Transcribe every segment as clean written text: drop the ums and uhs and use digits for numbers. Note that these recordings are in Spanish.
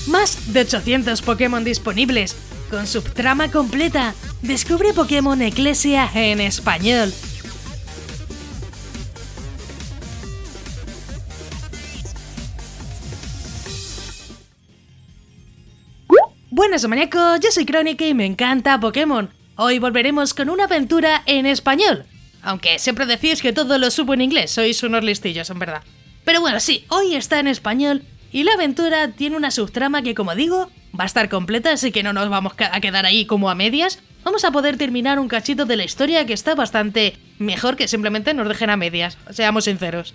Más de 800 Pokémon disponibles, con subtrama completa. Descubre Pokémon Eclesia en español. Buenas maníacos, yo soy Crónica y me encanta Pokémon. Hoy volveremos con una aventura en español. Aunque siempre decís que todo lo subo en inglés, sois unos listillos en verdad. Pero bueno, sí, hoy está en español y la aventura tiene una subtrama que, como digo, va a estar completa, así que no nos vamos a quedar ahí como a medias. Vamos a poder terminar un cachito de la historia que está bastante mejor que simplemente nos dejen a medias, seamos sinceros.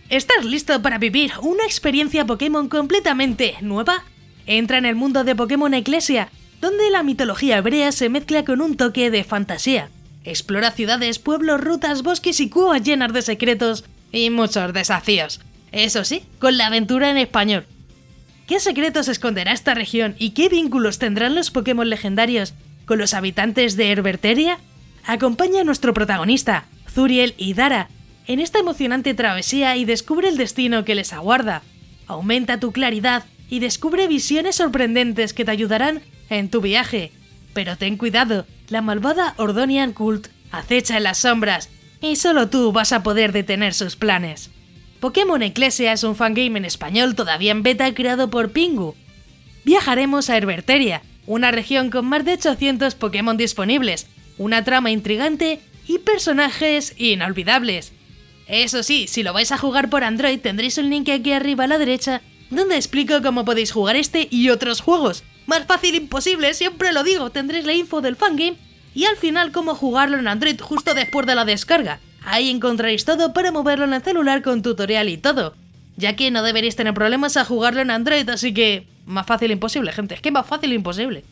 ¿Estás listo para vivir una experiencia Pokémon completamente nueva? Entra en el mundo de Pokémon Eclesia, donde la mitología hebrea se mezcla con un toque de fantasía. Explora ciudades, pueblos, rutas, bosques y cuevas llenas de secretos y muchos desafíos. Eso sí, con la aventura en español. ¿Qué secretos esconderá esta región y qué vínculos tendrán los Pokémon legendarios con los habitantes de Herberteria? Acompaña a nuestro protagonista, Zuriel y Dara, en esta emocionante travesía y descubre el destino que les aguarda. Aumenta tu claridad y descubre visiones sorprendentes que te ayudarán en tu viaje. Pero ten cuidado, la malvada Ordonian Cult acecha en las sombras y solo tú vas a poder detener sus planes. Pokémon Eclesia es un fangame en español todavía en beta creado por Pingu. Viajaremos a Herberteria, una región con más de 800 Pokémon disponibles, una trama intrigante y personajes inolvidables. Eso sí, si lo vais a jugar por Android tendréis un link aquí arriba a la derecha donde explico cómo podéis jugar este y otros juegos. Más fácil imposible, siempre lo digo, tendréis la info del fangame y al final cómo jugarlo en Android justo después de la descarga. Ahí encontraréis todo para moverlo en el celular con tutorial y todo, ya que no deberéis tener problemas a jugarlo en Android, así que más fácil imposible, gente, es que más fácil imposible.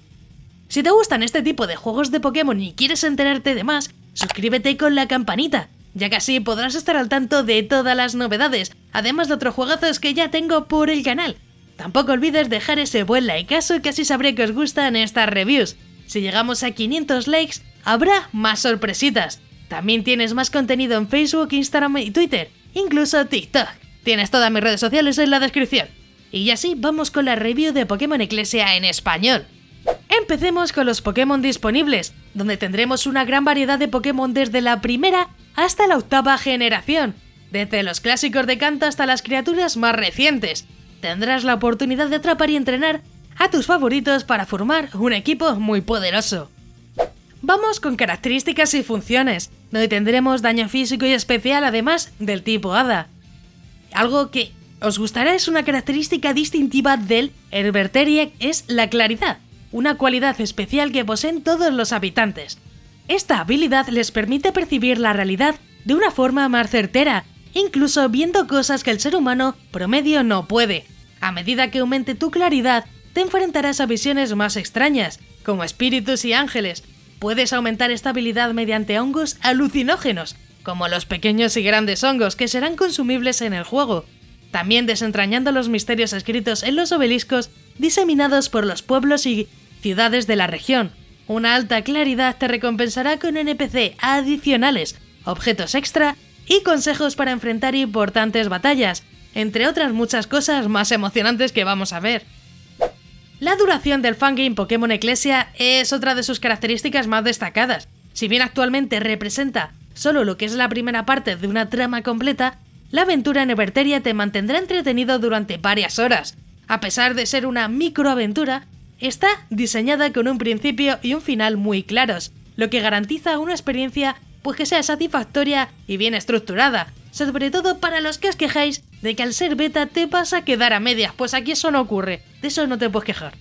Si te gustan este tipo de juegos de Pokémon y quieres enterarte de más, suscríbete con la campanita, ya que así podrás estar al tanto de todas las novedades, además de otros juegazos que ya tengo por el canal. Tampoco olvides dejar ese buen likeazo que así sabré que os gustan estas reviews. Si llegamos a 500 likes, habrá más sorpresitas. También tienes más contenido en Facebook, Instagram y Twitter, incluso TikTok. Tienes todas mis redes sociales en la descripción. Y así vamos con la review de Pokémon Eclesia en español. Empecemos con los Pokémon disponibles, donde tendremos una gran variedad de Pokémon desde la primera hasta la octava generación, desde los clásicos de Kanto hasta las criaturas más recientes. Tendrás la oportunidad de atrapar y entrenar a tus favoritos para formar un equipo muy poderoso. Vamos con características y funciones, donde tendremos daño físico y especial además del tipo Hada. Algo que os gustará es una característica distintiva del Herberteria es la claridad, una cualidad especial que poseen todos los habitantes. Esta habilidad les permite percibir la realidad de una forma más certera, incluso viendo cosas que el ser humano promedio no puede. A medida que aumente tu claridad, te enfrentarás a visiones más extrañas, como espíritus y ángeles. Puedes aumentar esta habilidad mediante hongos alucinógenos, como los pequeños y grandes hongos que serán consumibles en el juego. También desentrañando los misterios escritos en los obeliscos diseminados por los pueblos y ciudades de la región. Una alta claridad te recompensará con NPC adicionales, objetos extra y consejos para enfrentar importantes batallas, entre otras muchas cosas más emocionantes que vamos a ver. La duración del fangame Pokémon Eclesia es otra de sus características más destacadas. Si bien actualmente representa solo lo que es la primera parte de una trama completa, la aventura en Herberteria te mantendrá entretenido durante varias horas. A pesar de ser una microaventura, está diseñada con un principio y un final muy claros, lo que garantiza una experiencia pues que sea satisfactoria y bien estructurada, sobre todo para los que os quejáis de que al ser beta te vas a quedar a medias, pues aquí eso no ocurre, de eso no te puedes quejar.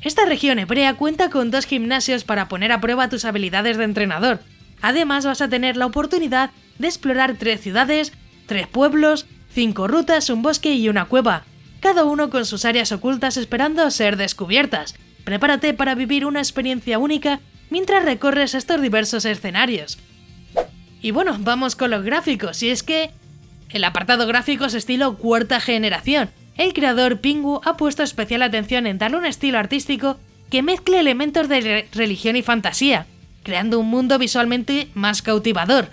Esta región hebrea cuenta con 2 gimnasios para poner a prueba tus habilidades de entrenador. Además vas a tener la oportunidad de explorar 3 ciudades, 3 pueblos, 5 rutas, un bosque y una cueva, cada uno con sus áreas ocultas esperando ser descubiertas. Prepárate para vivir una experiencia única mientras recorres estos diversos escenarios. Y bueno, vamos con los gráficos, y es que el apartado gráfico es estilo cuarta generación. El creador Pingu ha puesto especial atención en darle un estilo artístico que mezcle elementos de religión y fantasía, creando un mundo visualmente más cautivador.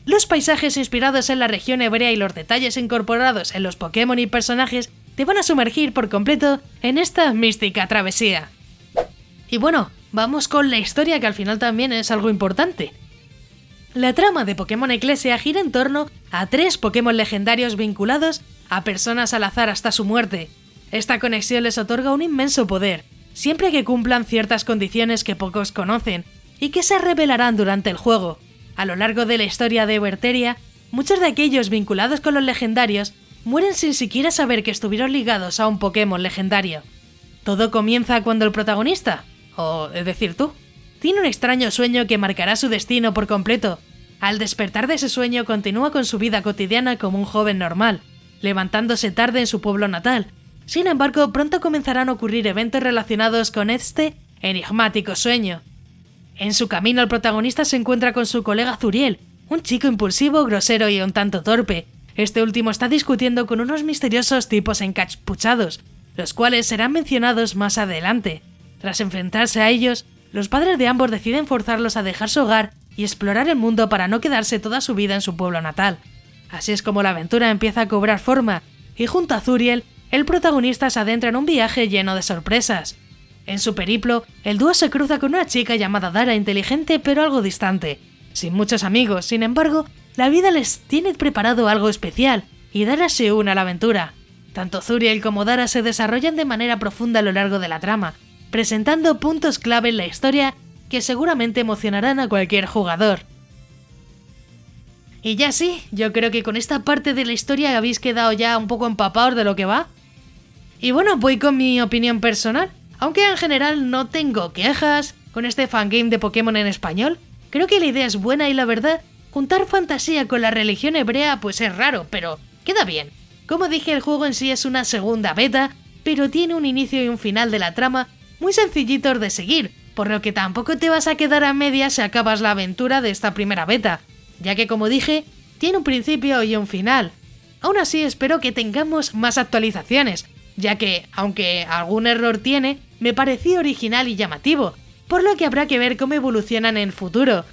Los paisajes inspirados en la región hebrea y los detalles incorporados en los Pokémon y personajes te van a sumergir por completo en esta mística travesía. Y bueno, vamos con la historia, que al final también es algo importante. La trama de Pokémon Eclesia gira en torno a 3 Pokémon legendarios vinculados a personas al azar hasta su muerte. Esta conexión les otorga un inmenso poder, siempre que cumplan ciertas condiciones que pocos conocen, y que se revelarán durante el juego. A lo largo de la historia de Berteria, muchos de aquellos vinculados con los legendarios mueren sin siquiera saber que estuvieron ligados a un Pokémon legendario. Todo comienza cuando el protagonista, o es decir tú, tiene un extraño sueño que marcará su destino por completo. Al despertar de ese sueño continúa con su vida cotidiana como un joven normal, levantándose tarde en su pueblo natal. Sin embargo, pronto comenzarán a ocurrir eventos relacionados con este enigmático sueño. En su camino, el protagonista se encuentra con su colega Zuriel, un chico impulsivo, grosero y un tanto torpe. Este último está discutiendo con unos misteriosos tipos encapuchados, los cuales serán mencionados más adelante. Tras enfrentarse a ellos, los padres de ambos deciden forzarlos a dejar su hogar y explorar el mundo para no quedarse toda su vida en su pueblo natal. Así es como la aventura empieza a cobrar forma, y junto a Zuriel, el protagonista se adentra en un viaje lleno de sorpresas. En su periplo, el dúo se cruza con una chica llamada Dara, inteligente pero algo distante. Sin muchos amigos, sin embargo, la vida les tiene preparado algo especial, y Dara se une a la aventura. Tanto Zuriel como Dara se desarrollan de manera profunda a lo largo de la trama, presentando puntos clave en la historia que seguramente emocionarán a cualquier jugador. Y ya sí, yo creo que con esta parte de la historia habéis quedado ya un poco empapados de lo que va. Y bueno, voy con mi opinión personal. Aunque en general no tengo quejas con este fangame de Pokémon en español, creo que la idea es buena y la verdad, juntar fantasía con la religión hebrea pues es raro, pero queda bien. Como dije, el juego en sí es una segunda beta, pero tiene un inicio y un final de la trama muy sencillitos de seguir, por lo que tampoco te vas a quedar a medias si acabas la aventura de esta primera beta, ya que como dije, tiene un principio y un final. Aún así espero que tengamos más actualizaciones, ya que, aunque algún error tiene, me pareció original y llamativo, por lo que habrá que ver cómo evolucionan en el futuro.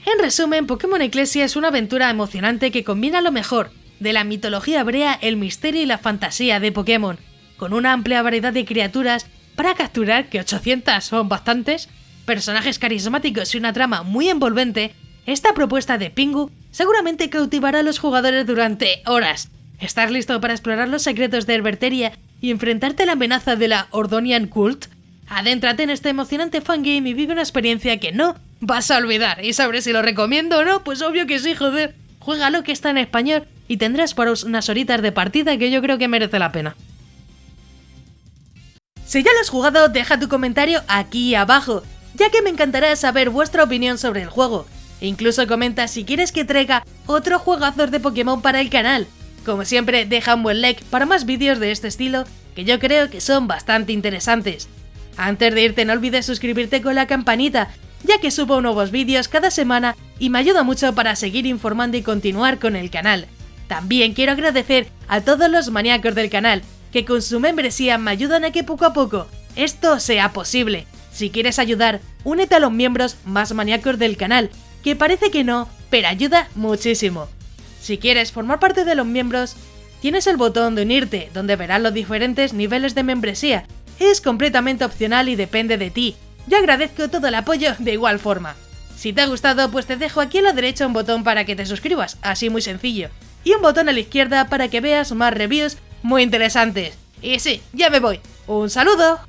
En resumen, Pokémon Eclesia es una aventura emocionante que combina lo mejor de la mitología hebrea, el misterio y la fantasía de Pokémon, con una amplia variedad de criaturas para capturar, que 800 son bastantes, personajes carismáticos y una trama muy envolvente. Esta propuesta de Pingu seguramente cautivará a los jugadores durante horas. ¿Estás listo para explorar los secretos de Berteria y enfrentarte a la amenaza de la Ordonian Cult? Adéntrate en este emocionante fangame y vive una experiencia que no vas a olvidar. ¿Y sobre si lo recomiendo o no? Pues obvio que sí, joder. Juégalo, que está en español y tendrás para unas horitas de partida que yo creo que merece la pena. Si ya lo has jugado, deja tu comentario aquí abajo, ya que me encantará saber vuestra opinión sobre el juego. E incluso comenta si quieres que traiga otro juegazos de Pokémon para el canal. Como siempre, deja un buen like para más vídeos de este estilo, que yo creo que son bastante interesantes. Antes de irte, no olvides suscribirte con la campanita, ya que subo nuevos vídeos cada semana y me ayuda mucho para seguir informando y continuar con el canal. También quiero agradecer a todos los maníacos del canal, que con su membresía me ayudan a que poco a poco esto sea posible. Si quieres ayudar, únete a los miembros más maníacos del canal, que parece que no, pero ayuda muchísimo. Si quieres formar parte de los miembros, tienes el botón de unirte, donde verás los diferentes niveles de membresía. Es completamente opcional y depende de ti. Yo agradezco todo el apoyo de igual forma. Si te ha gustado, pues te dejo aquí a la derecha un botón para que te suscribas, así muy sencillo. Y un botón a la izquierda para que veas más reviews muy interesantes. Y sí, ya me voy. ¡Un saludo!